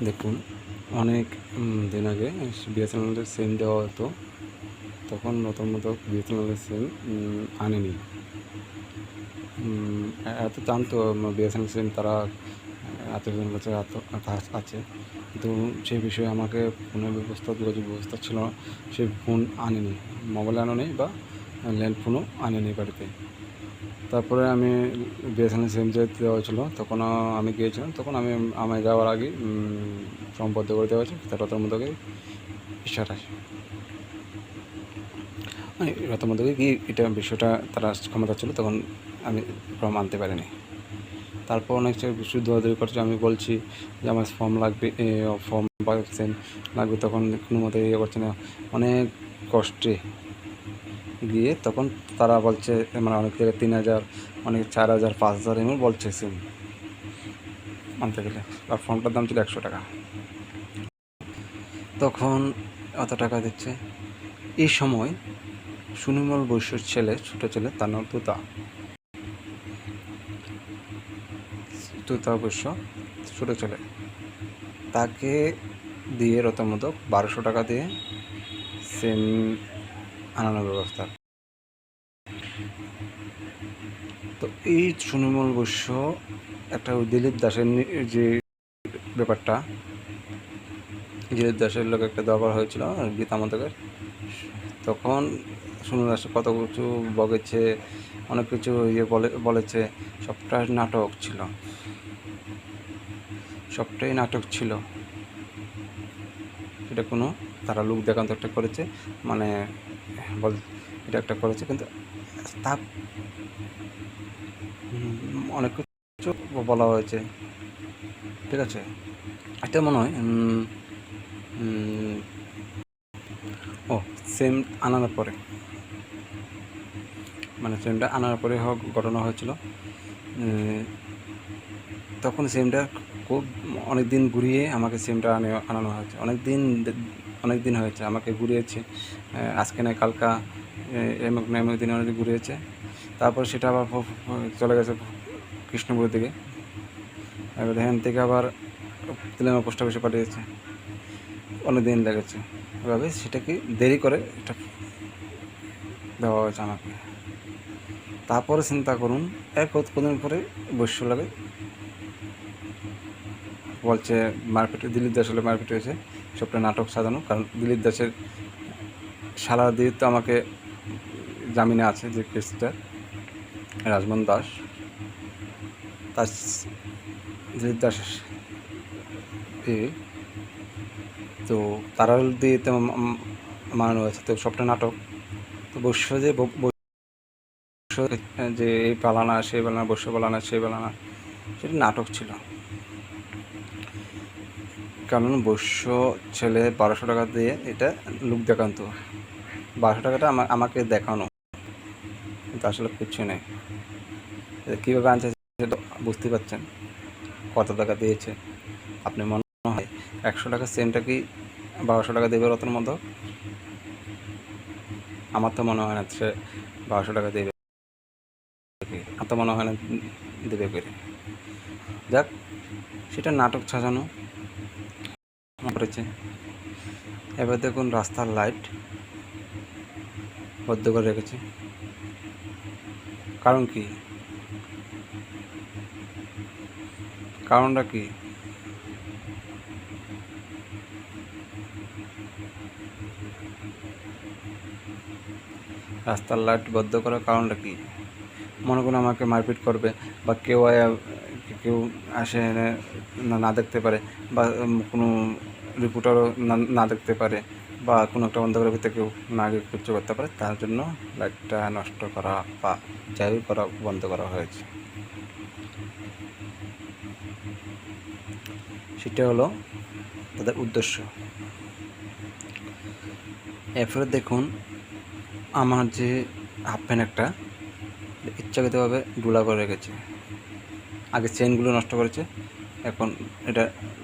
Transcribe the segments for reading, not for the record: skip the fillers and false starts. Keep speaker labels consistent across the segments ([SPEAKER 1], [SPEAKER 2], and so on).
[SPEAKER 1] দেখুন, অনেক দিন আগে বিএসএনএলের সিম দেওয়া হতো, তখন নতুন মতো বিএসএনএলের সিম আনেনি। এত জানতো বিএসএনএল সিম তারা এতজনের কাছে আছে, কিন্তু সেই বিষয়ে আমাকে ফোনের ব্যবস্থা, যোগাযোগ ব্যবস্থা ছিল না। সে ফোন আনেনি, মোবাইল আনেনি বা ল্যান্ড ফোনও আনেনি বাড়িতে। তারপরে আমি বিএসএনএল সিম যে দেওয়া হয়েছিলো, তখন আমি গিয়েছিলাম। তখন আমি যাওয়ার আগে ফর্ম বদ্ধ করে দেওয়া হয়েছে, তার মধ্যে ইশারা আসে, মানে রথের মধ্যে গিয়ে এটা বিষয়টা তারা ক্ষমতা ছিল, তখন আমি ফর্ম আনতে পারিনি। তারপর অনেক বিষয় দৌড়াদৌড়ি করছে, আমি বলছি যে আমার ফর্ম লাগবে, ফর্ম বা সিম লাগবে, তখন কোনো মতে ইয়ে করছে না। অনেক কষ্টে গিয়ে তখন তারা বলছে, মানে অনেক জায়গায় 3,000, অনেক 4,000, 5,000 এমন বলছে সিম আনতে গেলে, আর ফর্মটার দাম ছিল 100 টাকা। তখন অত টাকা দিচ্ছে। এই সময় সুনির্মল বৈশ্যর ছেলে, ছোটো ছেলে, তার নাম তুতা বৈশ্য, ছোটো ছেলে, তাকে দিয়ে রতমত 1200 টাকা দিয়ে সিম আনানোর ব্যবস্থা। তো এই সুনির্মল বৈশ্য একটা দিলীপ দাসের যে ব্যাপারটা, দিলীপ দাসের লোক একটা দরবার হয়েছিল গীতা মন্ত্রকের, তখন সুনির্মল দাস কত কিছু বকেছে, অনেক কিছু বলেছে। সবটাই নাটক ছিল, সবটাই নাটক ছিল। এটা কোনো তারা লোক দেখান্ত একটা করেছে, মানে এটা একটা করেছে, কিন্তু তা অনেক কিছু বলা হয়েছে। ঠিক আছে, এটা মনে হয় ও সেম আনানোর পরে, মানে সিমটা আনার পরে ঘটনা হয়েছিল। তখন সিমটা খুব অনেক দিন ঘুরিয়ে আমাকে সিমটা আনানো হয়েছে। অনেক দিন হয়েছে আমাকে ঘুরিয়েছে, আজকে না কালকা, এমক না এমক দিনে অনেক ঘুরিয়েছে। তারপর সেটা আবার চলে গেছে কৃষ্ণপুরের দিকে, এবার এখান থেকে আবার তেলেঙ্গা পোস্ট অফিসে পাঠিয়েছে, অনেক দিন লেগেছে। এভাবে সেটাকে দেরি করে এটা দেওয়া হয়েছে আমাকে। তারপরে চিন্তা করুন, কদিন পরে বৈশ্য লাগে বলছে মারপিট, দিলীপ দাস হলে মারপিট হয়েছে, সবটা নাটক সাজানো। কারণ দিলীপ দাসের সারা দিয়ে তো আমাকে জামিনে আছে, যে কেসটা রাজমোহন দাস, তার দিলীপ দাস তো তারা দিয়ে তো মানানো হয়েছে, তো সবটা নাটক। তো বৈশ্য যে এই পালানা সেই পালানা, বৈশ্য পালানা সেই পালানা, সেটা নাটক ছিল। কারণ বৈশ্য ছেলে 1200 টাকা দিয়ে এটা লোক দেখান্ত, 1200 টাকাটা আমাকে দেখানো, কিন্তু আসলে কিচ্ছু নেই। কীভাবে আনছে সেটা বুঝতে পারছেন, কত টাকা দিয়েছে। আপনি মনে হয় 100 টাকা সেমটা কি 1200 টাকা দেবে রতন মতো? আমার তো মনে হয় না সে 1200 টাকা দেবে, আমার তো মনে হয় না দেবে করে। যাক, সেটা নাটক সাজানো করেছে। এবার দেখুন, রাস্তার লাইট বদ্ধ করে রেখেছে। কারণ কি? কারণটা কি? রাস্তার লাইট বন্ধ করার কারণটা কি? মনে করুন আমাকে মারপিট করবে, বা কেউ আসে না দেখতে পারে, বা কোনো রিপোর্টারও না দেখতে পারে, বা কোনো একটা অন্ধকারের ভিতরে কেউ না গিয়ে কিছু করতে পারে, তার জন্য লাইটটা নষ্ট করা বা যাই করা বন্ধ করা হয়েছে। সেটা হলো তাদের উদ্দেশ্য। এরপরে দেখুন, আমার যে হাফ প্যান্ট একটা ইচ্ছাকৃতভাবে ডুলা করে রেখেছে। আগে চেনগুলো নষ্ট করেছে, এখন এটা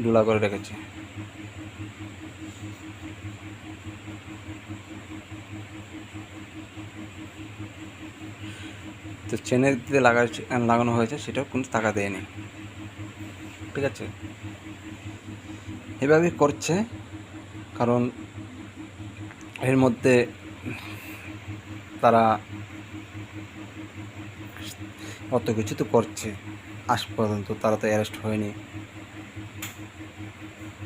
[SPEAKER 1] ডুলা করে রেখেছে। তো চেনের দিকে লাগানো হয়েছে, সেটাও কোনো টাকা দেয়নি। ঠিক আছে, এভাবেই করছে, কারণ এর মধ্যে তারা অত কিছু তো করছে, আজ পর্যন্ত তারা তো অ্যারেস্ট হয়নি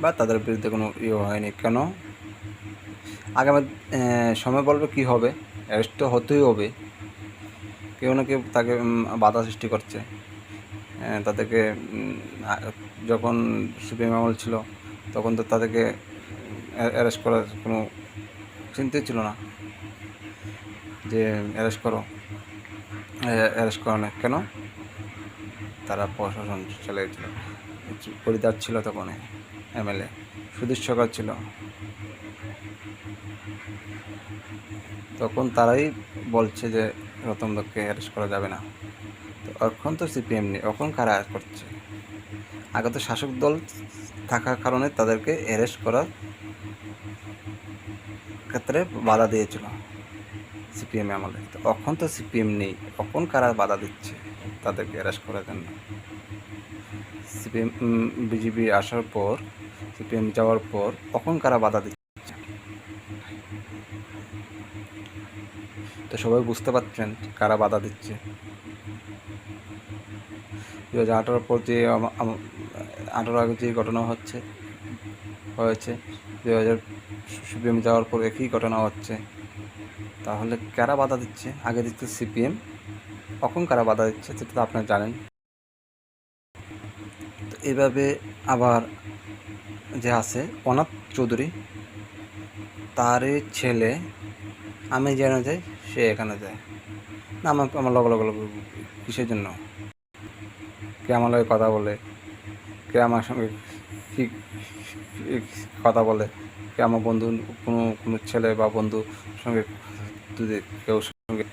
[SPEAKER 1] বা তাদের বিরুদ্ধে কোনো হয়নি। কেন? আগামী সময় বলবে কি হবে, অ্যারেস্ট তো হতেই হবে। কেউ না কেউ তাকে বাধা সৃষ্টি করছে। তাদেরকে যখন সিপিএম আমল ছিল তখন তো তাদেরকে অ্যারেস্ট করার কোনো চিন্তাই ছিল না যে অ্যারেস্ট করা না। কেন? তারা প্রশাসন চালিয়েছিল, পরিদার ছিল তখন এমএলএ সুধীর সরকার ছিল, তখন তারাই বলছে যে রতন দত্তকে অ্যারেস্ট করা যাবে না। তো এখন তো সিপিএম নেই, এখন কারা করছে? আগে তো শাসক দল থাকার কারণে তাদেরকে অ্যারেস্ট করার ক্ষেত্রে বাধা দিয়েছিল সিপিএম আমলে। তো এখন তো সিপিএম নেই, এখন কারা বাধা দিচ্ছে তাদেরকে অ্যারেস্ট করার জন্য? সিপিএম বিজেপি আসার পর, সিপিএম যাওয়ার পর এখন কারা বাধা দিচ্ছে? তো সবাই বুঝতে পারছেন কারা বাধা দিচ্ছে। 2018 পর যে 18 আগে যে ঘটনা হয়েছে 2000 সিপিএম যাওয়ার পর একই ঘটনা হচ্ছে, তাহলে কারা বাধা দিচ্ছে? আগে দিচ্ছে সিপিএম, কখন কারা বাধা দিচ্ছে সেটা তো আপনারা জানেন। তো এইভাবে আবার যে আছে অনাথ চৌধুরী, তার ছেলে আমি যেন যাই সে এখানে যায় না, আমার লগ লগ কিসের জন্য? কে আমার লগে কথা বলে, কে আমার সঙ্গে কী কথা বলে, কে আমার বন্ধু কোনো কোনো ছেলে বা বন্ধুর সঙ্গে যদি কেউ সঙ্গে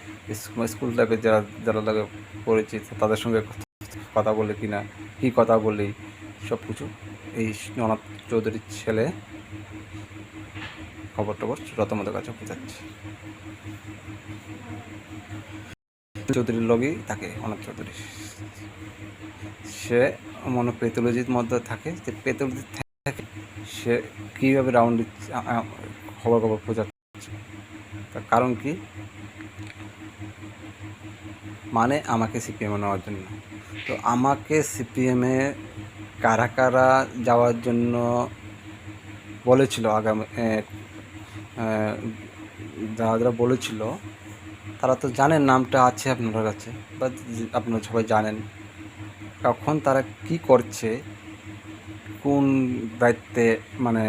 [SPEAKER 1] স্কুল লাইফে যারা যারা লাগে পরিচিত তাদের সঙ্গে কথা বলে কি না, কী কথা বলি, সব কিছু এই অনাথ চৌধুরীর ছেলে খবর টবর রতমদের কাছে পৌঁছাচ্ছে। চৌধুরীর লগেই থাকে অনাথ চৌধুরী, সে মনে পেথোলজির মধ্যে থাকে, যে পেথোলজি থাকে সে কীভাবে রাউন্ড খবর পৌঁছাচ্ছে। তার কারণ কি? মানে আমাকে সিপিএমে নেওয়ার জন্য। তো আমাকে সিপিএমে কারা কারা যাওয়ার জন্য বলেছিল, আগামী যারা যারা বলেছিল তারা তো জানেন, নামটা আছে আপনার কাছে বা আপনারা সবাই জানেন কখন তারা কি করছে, কোন দায়িত্বে, মানে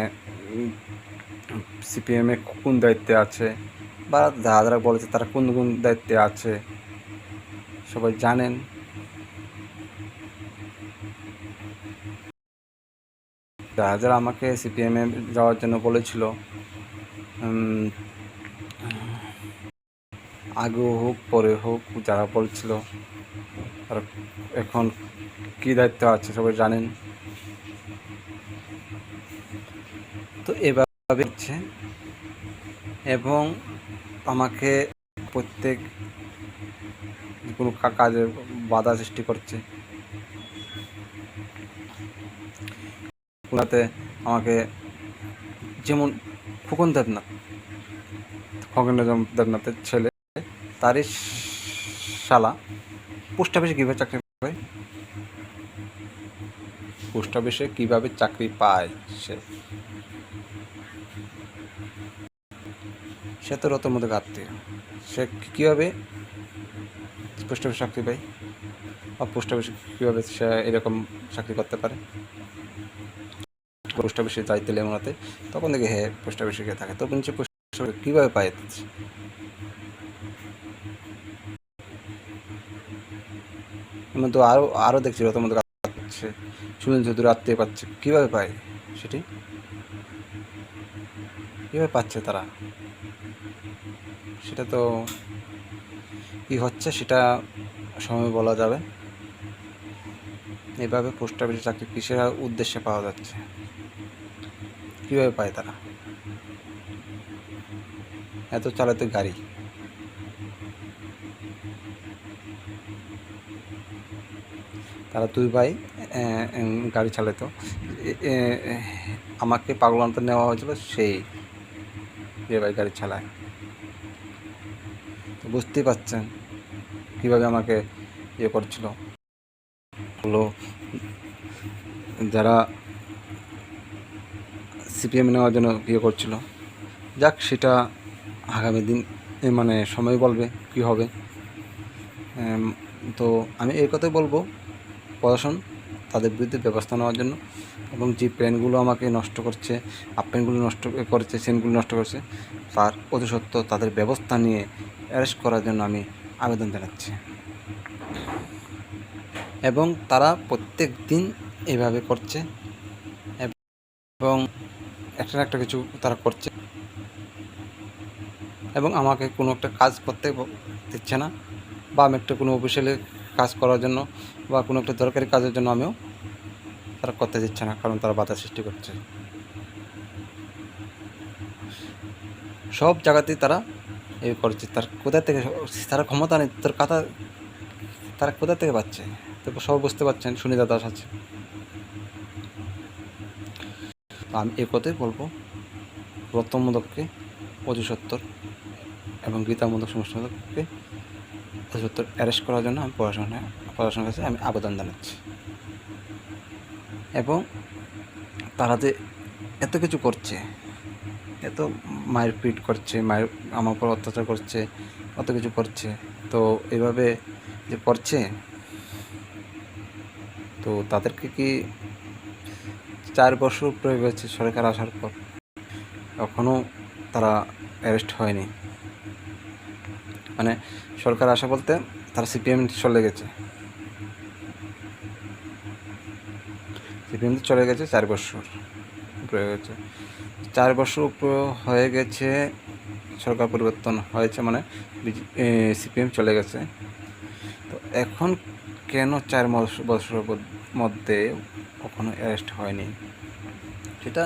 [SPEAKER 1] সিপিএমে কোন দায়িত্বে আছে বা যারা যারা বলেছে তারা কোন কোন দায়িত্বে আছে সবাই জানেন। যারা যারা আমাকে সিপিএমে যাওয়ার জন্য বলেছিল, আগেও হোক পরে হোক, যারা বলছিল তারা এখন কী দায়িত্ব আছে সবাই জানেন। তো এভাবে হচ্ছে, এবং আমাকে প্রত্যেক কোনো কাজে বাধা সৃষ্টি করছে। কোনাতে আমাকে, যেমন খোকন দেবনাথের ছেলে, তারই শালা পোস্ট অফিসে কীভাবে চাকরি পায়, পোস্ট অফিসে কীভাবে চাকরি পায় সে তো রতন মধ্যে আত্মীয়, সে কীভাবে পোস্ট অফিসে চাকরি পায় বা পোস্ট অফিসে কীভাবে সে এরকম চাকরি করতে পারে? পোস্ট অফিসে যাইতে লেমনাতে তখন দেখে হ্যাঁ পোস্ট অফিসে গিয়ে থাকে, তখন সে পোস্ট অফিসে কীভাবে পায়? এমন তো আরও দেখছি রতন মধ্যে পাচ্ছে, সুনীল চৌধুরী আত্মীয় পাচ্ছে, কীভাবে পায় সেটি? কীভাবে পাচ্ছে তারা? সেটা তো কী হচ্ছে সেটা সময় বলা যাবে। এভাবে পোস্ট অফিসে চাকরি কিসের উদ্দেশ্যে পাওয়া যাচ্ছে, কীভাবে পায় তারা? এত চালাতে গাড়ি, তারা দুই ভাই গাড়ি চালাতো, আমাকে পাগলান্তে নেওয়া হয়েছিল সেই যে ভাই গাড়ি চালায়। তো বুঝতেই পারছেন কীভাবে আমাকে ইয়ে করছিল। হলো যারা সিপিএম নেওয়ার জন্য ইয়ে করছিল। যাক, সেটা আগামী দিন মানে সময় বলবে কী হবে। তো আমি এই কথাই বলবো, প্রশাসন তাদের বিরুদ্ধে ব্যবস্থা নেওয়ার জন্য, এবং যে প্যান্টগুলো আমাকে নষ্ট করছে, হাফ প্যান্টগুলো নষ্ট করছে, চেনগুলো নষ্ট করছে, তার অতি সত্ত্বর তাদের ব্যবস্থা নিয়ে অ্যারেস্ট করার জন্য আমি আবেদন জানাচ্ছি। এবং তারা প্রত্যেক দিন এইভাবে করছে এবং একটা না একটা কিছু তারা করছে, এবং আমাকে কোনো একটা কাজ করতে দিচ্ছে না, বা আমি একটা কোনো অফিসিয়ালি কাজ করার জন্য বা কোনো একটা দরকারি কাজের জন্য আমিও তারা করতে দিচ্ছে না, কারণ তারা বাধা সৃষ্টি করছে। সব জায়গাতেই তারা এই করছে। তার কোথা থেকে তারা ক্ষমতা নেই, তার কথা তারা কোথা থেকে পাচ্ছে? তো সব বুঝতে পারছেন, সুনিতা দাস আছে। আমি এই কথাই বলবো, রতন মোদককে অতি সত্ত্বর এবং গীতা মোদক সমস্তকে অতি সত্ত্বর অ্যারেস্ট করার জন্য আমি প্রশাসনের কাছে আমি আবেদন জানাচ্ছি। এবং তারা যে এত কিছু করছে, এত মারপিট করছে, আমার উপর অত্যাচার করছে, কত কিছু করছে, তো এইভাবে যে করছে, তো তাদেরকে কি 4 বছর প্রয়োগ হয়েছে সরকার আসার পর, এখনও তারা অ্যারেস্ট হয়নি। মানে সরকার আসা বলতে তারা সিপিএম চলে গেছে, 4 বছর প্রয়োগ হয়েছে। 4 বছর হয়ে গেছে, সরকার পরিবর্তন হয়েছে, মানে সিপিএম চলে গেছে। তো এখন কেন 4 বছরের মধ্যে কখনো অ্যারেস্ট হয়নি, সেটা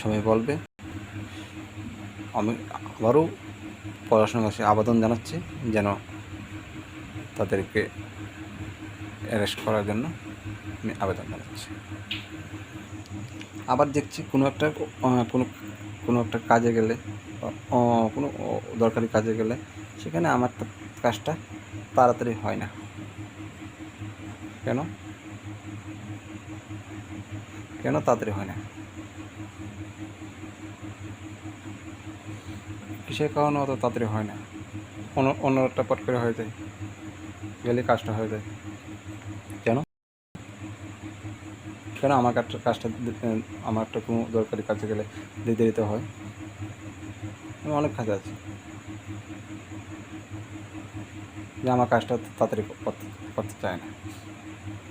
[SPEAKER 1] সময় বলবে। আমি আবারও প্রশাসনের কাছে আবেদন জানাচ্ছি যেন তাদেরকে অ্যারেস্ট করার জন্য আমি আবেদন জানাচ্ছি। আবার দেখছি কোনো একটা কাজে গেলে, কোনো দরকারি কাজে গেলে, সেখানে আমার কাজটা তাড়াতাড়ি হয় না। কেন তাড়াতাড়ি হয় না? কিসের কারণে অত তাড়াতাড়ি হয় না? অন্য একটা পট করে হয়ে যায়, গেলে কাজটা হয়ে যায়। কেন আমার কাজটা আমার একটা কোনো দরকারি কাজে গেলে দেরিতে হয়? অনেক কাজ আছে যে আমার কাজটা তাড়াতাড়ি করতে চায় না।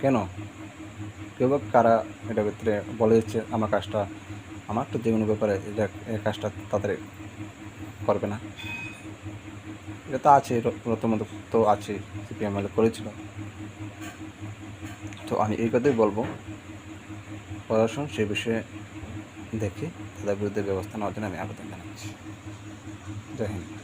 [SPEAKER 1] কেন? কেউ বা কারা এটার ভিতরে বলে দিচ্ছে আমার তো যে কোনো ব্যাপারে এই কাজটা তাড়াতাড়ি করবে না। এটা তো আছে, রতমত তো আছে, সিপিএমএল করেছিল। তো আমি এই কথাই বলবো, প্রশাসন সে বিষয়ে দেখে তাদের বিরুদ্ধে ব্যবস্থা নেওয়ার জন্য আমি আবেদন জানাচ্ছি। জয় হিন্দ।